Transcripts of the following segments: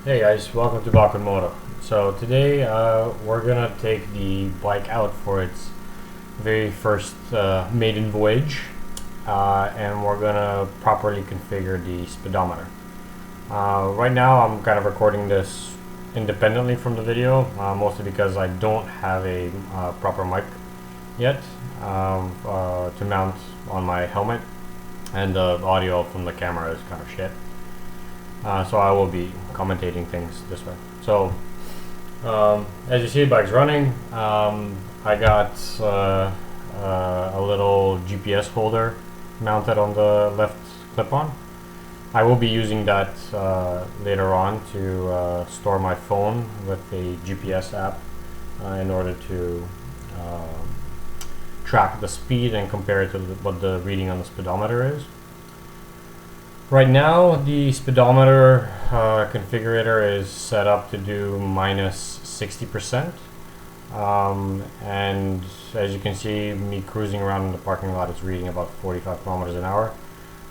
Hey guys, welcome to Bakumoto. So today we're gonna take the bike out for its very first maiden voyage, and we're gonna properly configure the speedometer. Right now I'm kind of recording this independently from the video, mostly because I don't have a proper mic yet to mount on my helmet, and the audio from the camera is kind of shit. So I will be commentating things this way. So as you see, the bike's running. I got a little GPS holder mounted on the left clip-on. I will be using that later on to store my phone with a GPS app in order to track the speed and compare it to what the reading on the speedometer is. Right now, the speedometer configurator is set up to do minus 60%. And as you can see, me cruising around in the parking lot is reading about 45 kilometers an hour,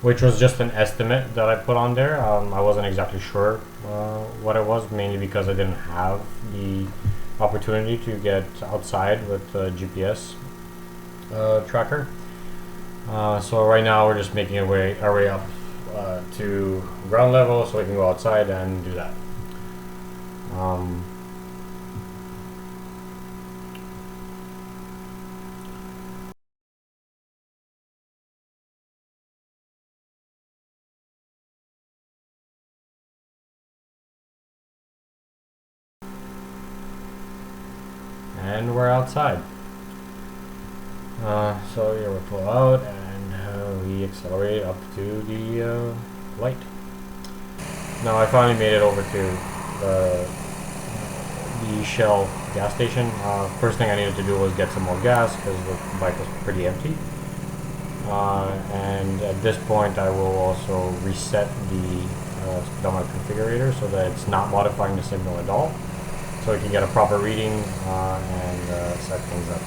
which was just an estimate that I put on there. I wasn't exactly sure what it was, mainly because I didn't have the opportunity to get outside with the GPS tracker. So right now we're just making our way up to ground level so we can go outside and do that. And we're outside. So here we pull out and we accelerate up to the light. Now I finally made it over to the Shell gas station. First thing I needed to do was get some more gas because the bike was pretty empty. And at this point I will also reset the speedometer configurator so that it's not modifying the signal at all, so we can get a proper reading and set things up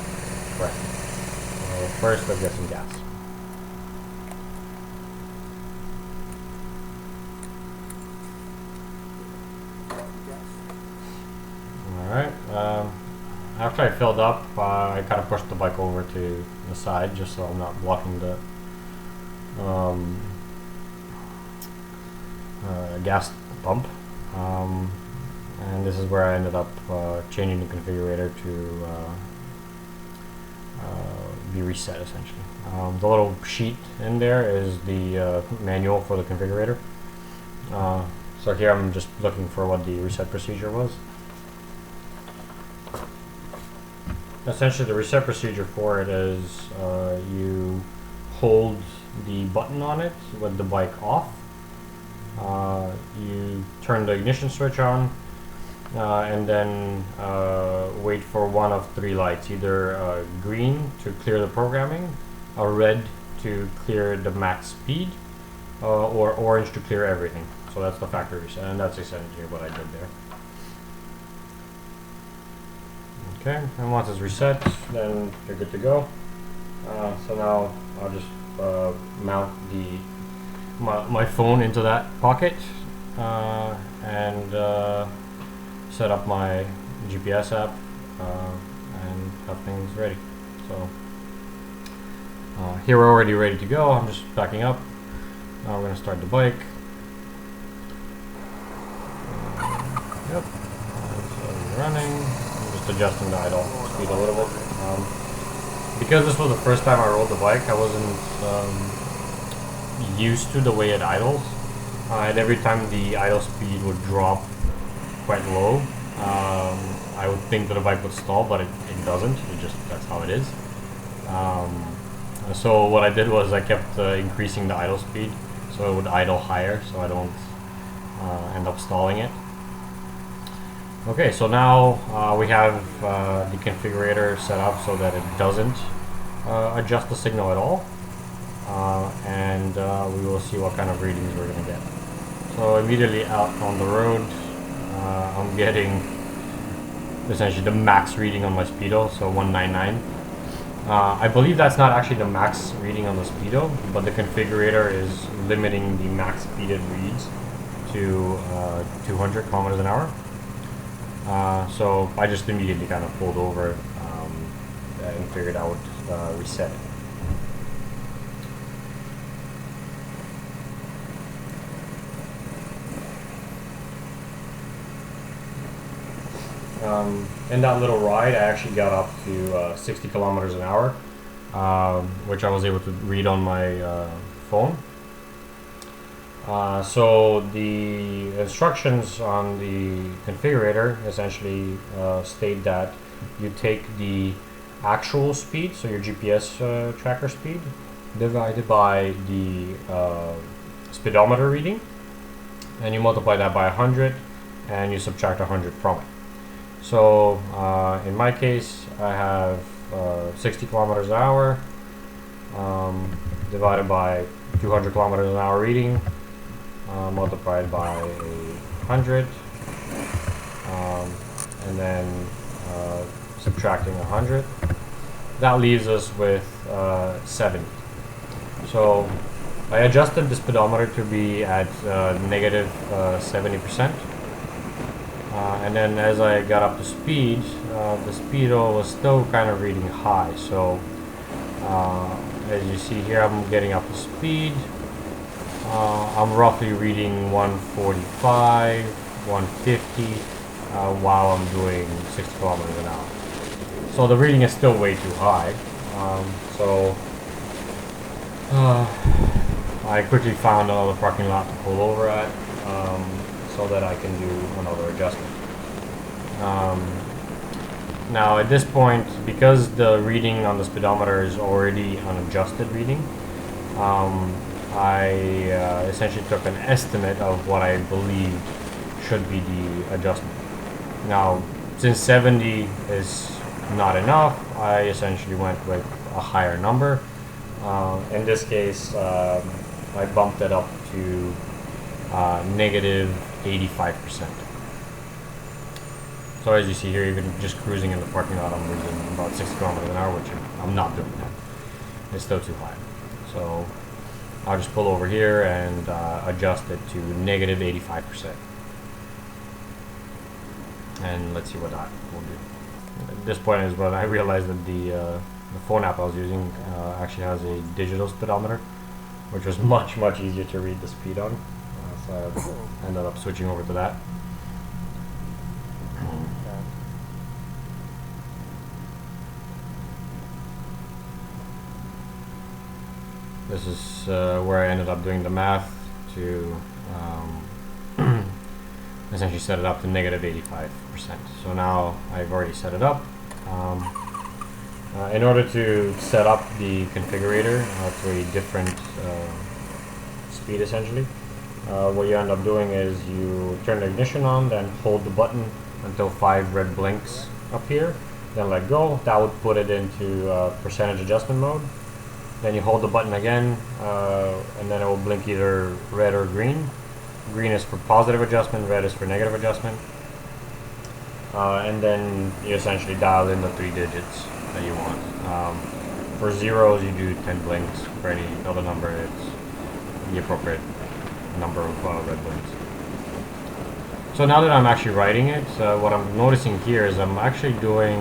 correctly. So first, let's get some gas. Alright, after I filled up, I kind of pushed the bike over to the side just so I'm not blocking the gas pump. And this is where I ended up changing the configurator to be reset essentially. The little sheet in there is the manual for the configurator. So here I'm just looking for what the reset procedure was. Essentially the reset procedure for it is you hold the button on it with the bike off. You turn the ignition switch on, and then wait for one of three lights, either green to clear the programming, a red to clear the max speed, or orange to clear everything. So that's the factory reset, and that's essentially what I did there. Okay, and once it's reset, then you're good to go. So now I'll just mount my phone into that pocket and set up my GPS app and have things ready. So here we're already ready to go. I'm just backing up. Now we're going to start the bike. Yep, so we're running. I'm just adjusting the idle speed a little bit. Because this was the first time I rode the bike, I wasn't used to the way it idles. And every time the idle speed would drop quite low, I would think that the bike would stall, but it doesn't. That's how it is. So what I did was I kept increasing the idle speed so it would idle higher, so I don't end up stalling it. Okay, so now we have the configurator set up so that it doesn't adjust the signal at all, and we will see what kind of readings we're going to get. So immediately out on the road, I'm getting essentially the max reading on my speedo, so 199. I believe that's not actually the max reading on the speedo, but the configurator is limiting the max speeded reads to 200 kilometers an hour. So I just immediately kind of pulled over and figured out reset it. In that little ride, I actually got up to 60 kilometers an hour, which I was able to read on my phone. So the instructions on the configurator essentially state that you take the actual speed, so your GPS tracker speed, divided by the speedometer reading, and you multiply that by 100, and you subtract 100 from it. So in my case, I have 60 kilometers an hour divided by 200 kilometers an hour reading, multiplied by 100, and then subtracting 100. That leaves us with 70. So I adjusted the speedometer to be at negative 70%. And then as I got up to speed, the speedo was still kind of reading high. So as you see here, I'm getting up to speed. I'm roughly reading 145, 150 while I'm doing 60 kilometers an hour. So the reading is still way too high. I quickly found another parking lot to pull over at so that I can do another adjustment. Now at this point, because the reading on the speedometer is already an adjusted reading, I essentially took an estimate of what I believed should be the adjustment. Now, since 70 is not enough, I essentially went with a higher number. In this case, I bumped it up to negative 85%. So as you see here, even just cruising in the parking lot, I'm losing about 60 kilometers an hour, which I'm not doing that. It's still too high. So I'll just pull over here and adjust it to negative 85%. And let's see what that will do. At this point is when I realized that the phone app I was using actually has a digital speedometer, which was much easier to read the speed on. So I ended up switching over to that. This is where I ended up doing the math to essentially set it up to negative 85%. So now I've already set it up. In order to set up the configurator to a different speed, essentially, what you end up doing is you turn the ignition on, then hold the button until 5 red blinks appear, then let go. That would put it into percentage adjustment mode. Then you hold the button again, and then it will blink either red or green. Green is for positive adjustment, red is for negative adjustment. And then you essentially dial in the 3 digits that you want. For zeros, you do 10 blinks. For any other number, it's the appropriate number of red blinks. So now that I'm actually writing it, what I'm noticing here is I'm actually doing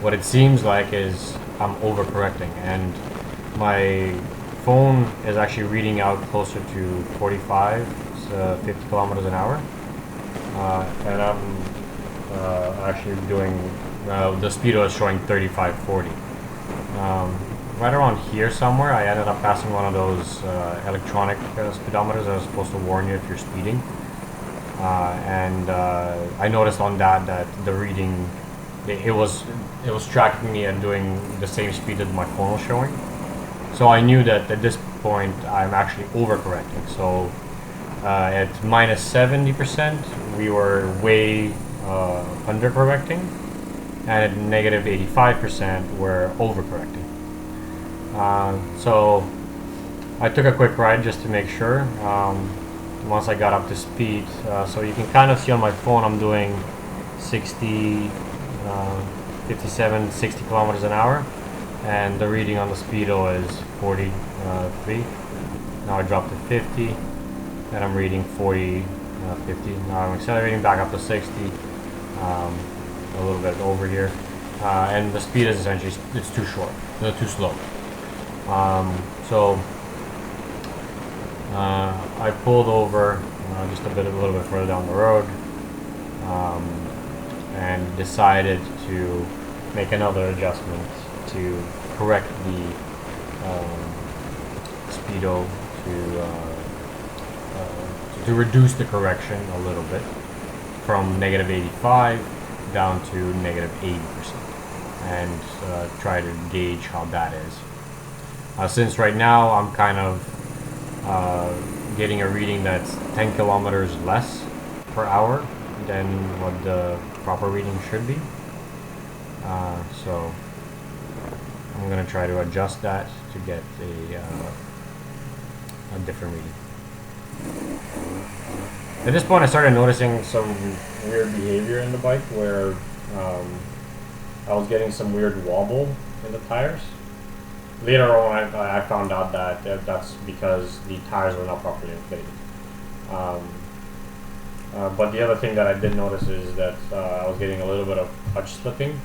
what it seems like is I'm overcorrecting, and my phone is actually reading out closer to 45 to 50 kilometers an hour, and I'm actually doing the speedo is showing 35-40. Right around here somewhere, I ended up passing one of those electronic speedometers that are supposed to warn you if you're speeding, and I noticed on that the reading, it was tracking me and doing the same speed that my phone was showing. So I knew that at this point I'm actually overcorrecting. So at minus 70% we were way undercorrecting, and at negative 85% we're overcorrecting. So I took a quick ride just to make sure. Once I got up to speed, so you can kind of see on my phone I'm doing 60, 57, 60 kilometers an hour, and the reading on the speedo is 43. Now I dropped to 50, and I'm reading 40, 50. Now I'm accelerating back up to 60, a little bit over here, and the speed is essentially it's too short, too slow. So I pulled over just a little bit further down the road, and decided to make another adjustment to correct the speedo to reduce the correction a little bit from negative 85 down to negative 80%, and try to gauge how that is. Since right now I'm kind of getting a reading that's 10 kilometers less per hour than what the proper reading should be. So I'm going to try to adjust that to get a different reading. At this point I started noticing some weird behavior in the bike where I was getting some weird wobble in the tires. Later on I found out that that's because the tires were not properly inflated. But the other thing that I did notice is that I was getting a little bit of clutch slipping.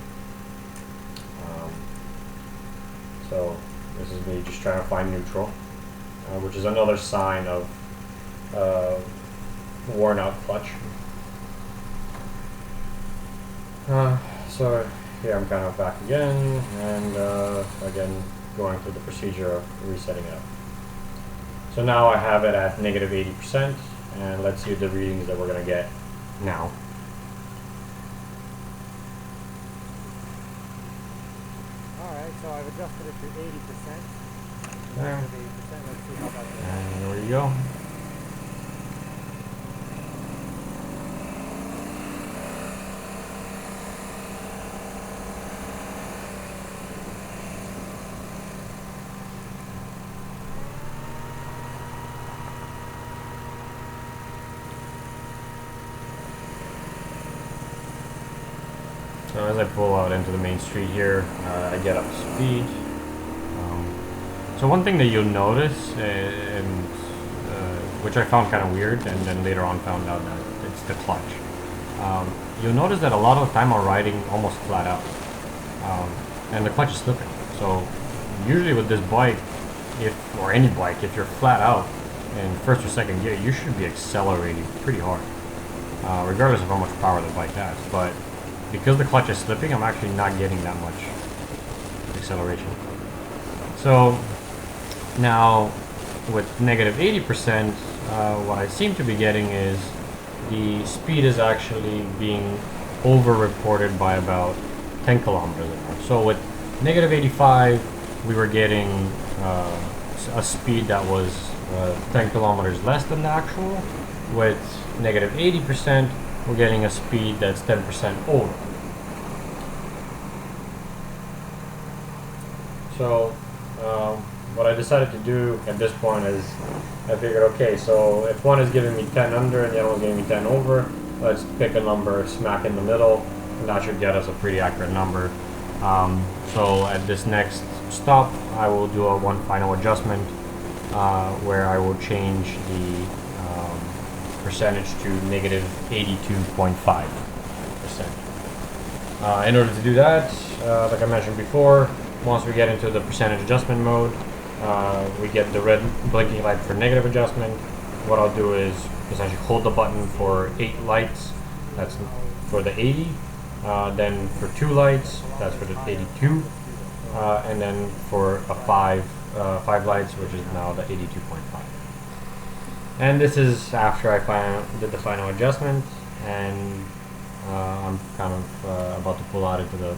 So this is me just trying to find neutral, which is another sign of worn out clutch. So here I'm kind of back again, and again going through the procedure of resetting it up. So now I have it at negative 80%, and let's see the readings that we're going to get now. Alright, so I've adjusted it to 80%. There. 80%, let's see how that goes. And there we go. So as I pull out into the main street here, I get up to speed. So one thing that you'll notice, which I found kind of weird, and then later on found out that it's the clutch. You'll notice that a lot of the time I'm riding almost flat out, and the clutch is slipping. So usually with this bike, or any bike, if you're flat out in first or second gear, you should be accelerating pretty hard, regardless of how much power the bike has. But because the clutch is slipping, I'm actually not getting that much acceleration. So now with negative 80%, what I seem to be getting is the speed is actually being over-reported by about 10 kilometers an hour. So with negative 85, we were getting a speed that was 10 kilometers less than the actual. With negative 80%, we're getting a speed that's 10% over. So what I decided to do at this point is I figured, okay, so if one is giving me 10 under and the other one's giving me 10 over, let's pick a number smack in the middle, and that should get us a pretty accurate number. So at this next stop, I will do one final adjustment where I will change the percentage to negative 82.5%. In order to do that, like I mentioned before, once we get into the percentage adjustment mode, we get the red blinking light for negative adjustment. What I'll do is essentially hold the button for 8 lights, that's for the 80, then for 2 lights, that's for the 82, and then for a 5 lights, which is now the 82.5. And this is after I did the final adjustment, and I'm kind of about to pull out into the...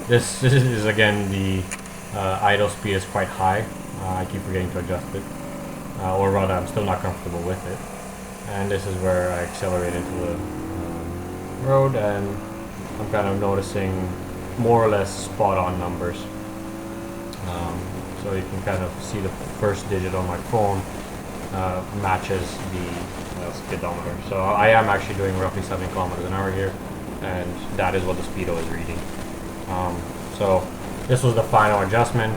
This is again the idle speed is quite high. I keep forgetting to adjust it, or rather I'm still not comfortable with it. And this is where I accelerate into the road, and I'm kind of noticing more or less spot on numbers. So you can kind of see the first digit on my phone matches the speedometer. So I am actually doing roughly 7 kilometers an hour here, and that is what the speedo is reading. So this was the final adjustment.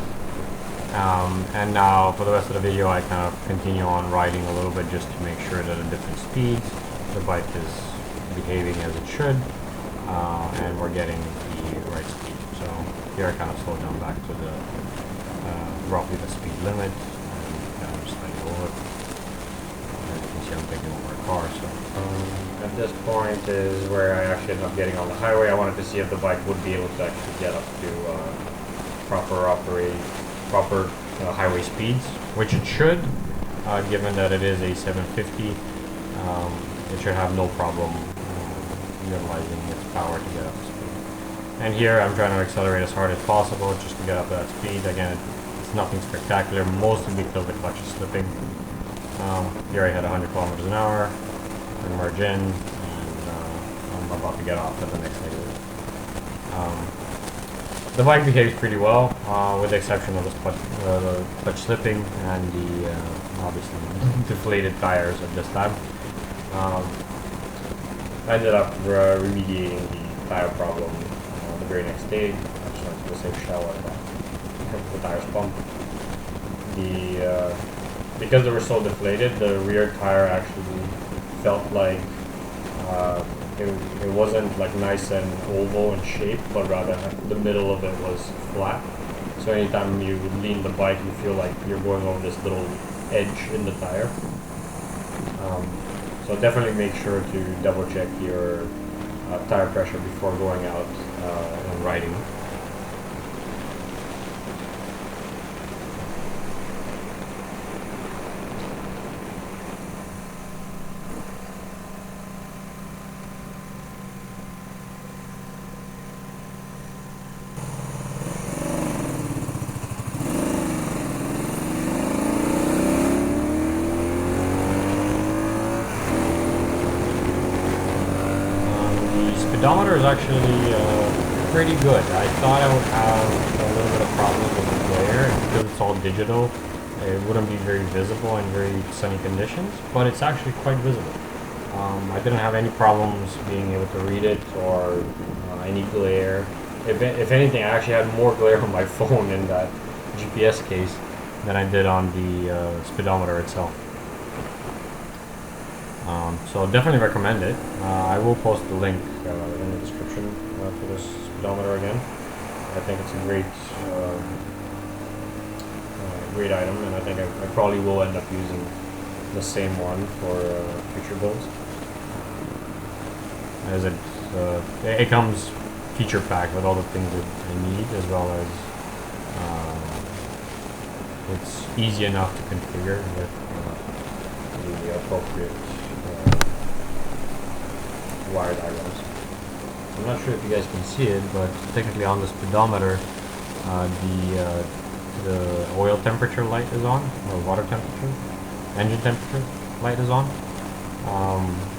And now for the rest of the video I kind of continue on riding a little bit just to make sure that at different speeds the bike is behaving as it should, and we're getting the right speed. So here I kind of slow down back to the roughly the speed limit, and kind of slightly over. As you can see I'm taking over a car, so at this point is where I actually ended up getting on the highway. I wanted to see if the bike would be able to actually get up to proper highway speeds, which it should, given that it is a 750. It should have no problem utilizing its power to get up to speed. And here I'm trying to accelerate as hard as possible just to get up to that speed. Again, it's nothing spectacular, mostly because the clutch is slipping. Here I had 100 kilometers an hour, and merge in, and I'm about to get off at the next negative. The bike behaves pretty well, with the exception of the clutch slipping and the obviously deflated tires at this time. I ended up remediating the tire problem the very next day. I just went to a safe shower and the tires pumped. Because they were so deflated, the rear tire actually felt like it wasn't like nice and oval in shape, but rather the middle of it was flat. So anytime you lean the bike, you feel like you're going over this little edge in the tire. So definitely make sure to double check your tire pressure before going out and riding. Speedometer is actually pretty good. I thought I would have a little bit of problems with the glare, and because it's all digital, it wouldn't be very visible in very sunny conditions, but it's actually quite visible. I didn't have any problems being able to read it or any glare. If anything, I actually had more glare on my phone in that GPS case than I did on the speedometer itself. So definitely recommend it. I will post the link in the description for this speedometer again. I think it's a great item, and I think I probably will end up using the same one for future builds. As it comes feature packed with all the things that I need, as well as it's easy enough to configure with the appropriate wired items. I'm not sure if you guys can see it, but technically on the speedometer, the oil temperature light is on, or water temperature, engine temperature light is on.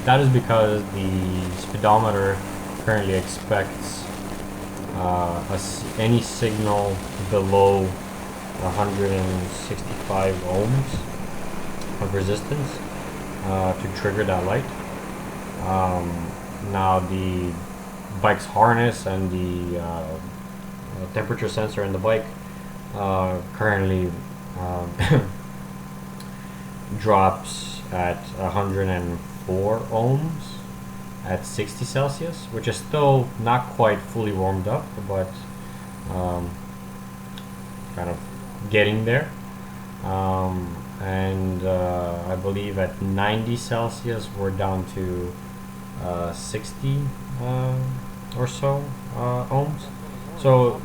That is because the speedometer currently expects any signal below 165 ohms of resistance to trigger that light. Now the bike's harness and the temperature sensor in the bike currently drops at 104 ohms at 60 Celsius, which is still not quite fully warmed up, but kind of getting there. And I believe at 90 Celsius we're down to 60 or so ohms. So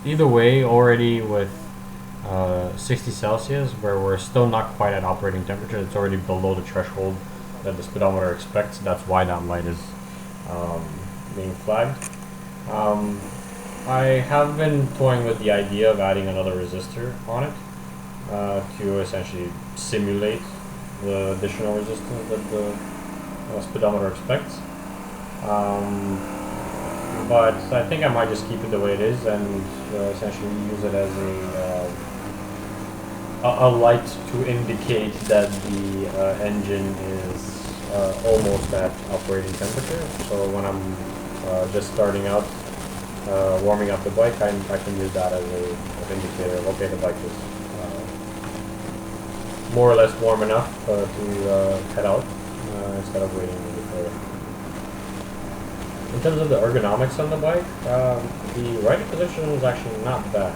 either way, already with 60 Celsius, where we're still not quite at operating temperature, it's already below the threshold that the speedometer expects. That's why that light is being flagged. I have been toying with the idea of adding another resistor on it to essentially simulate the additional resistance that the speedometer expects. But I think I might just keep it the way it is and essentially use it as a light to indicate that the engine is almost at operating temperature. So when I'm just starting out, warming up the bike, I can use that as an indicator of, okay, the bike is more or less warm enough to head out instead of waiting a little further. In terms of the ergonomics on the bike, the riding position is actually not bad.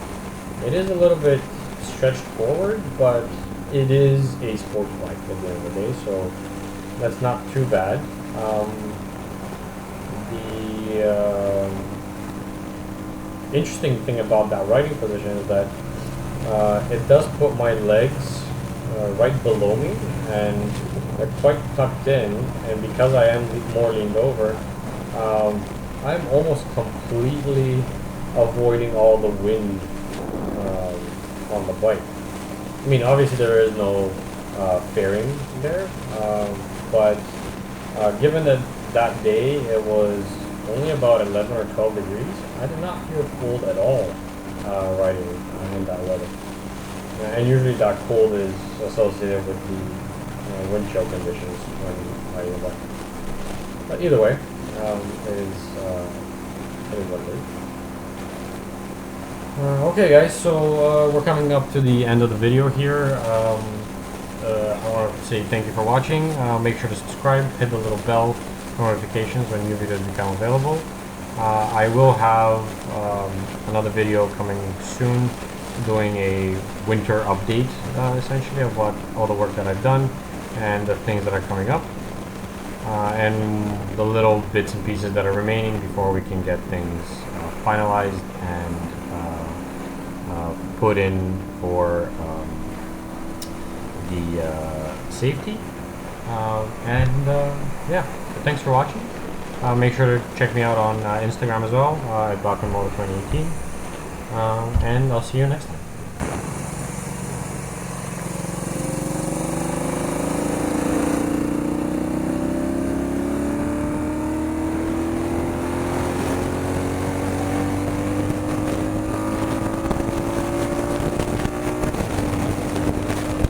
It is a little bit stretched forward, but it is a sports bike at the end of the day, so that's not too bad. The interesting thing about that riding position is that it does put my legs right below me, and they're quite tucked in, and because I am more leaned over, I'm almost completely avoiding all the wind on the bike. I mean, obviously there is no fairing there, but given that that day it was only about 11 or 12 degrees, I did not feel cold at all riding in that weather. And usually that cold is associated with the wind chill conditions when riding a bike. But either way, it is what it is. Okay guys, so we're coming up to the end of the video here. I want to say thank you for watching. Make sure to subscribe, hit the little bell for notifications when new videos become available. I will have another video coming soon doing a winter update essentially of what all the work that I've done and the things that are coming up and the little bits and pieces that are remaining before we can get things finalized and put in for the safety. Yeah, thanks for watching. Make sure to check me out on Instagram as well at BachmanMoto 2018. And I'll see you next time.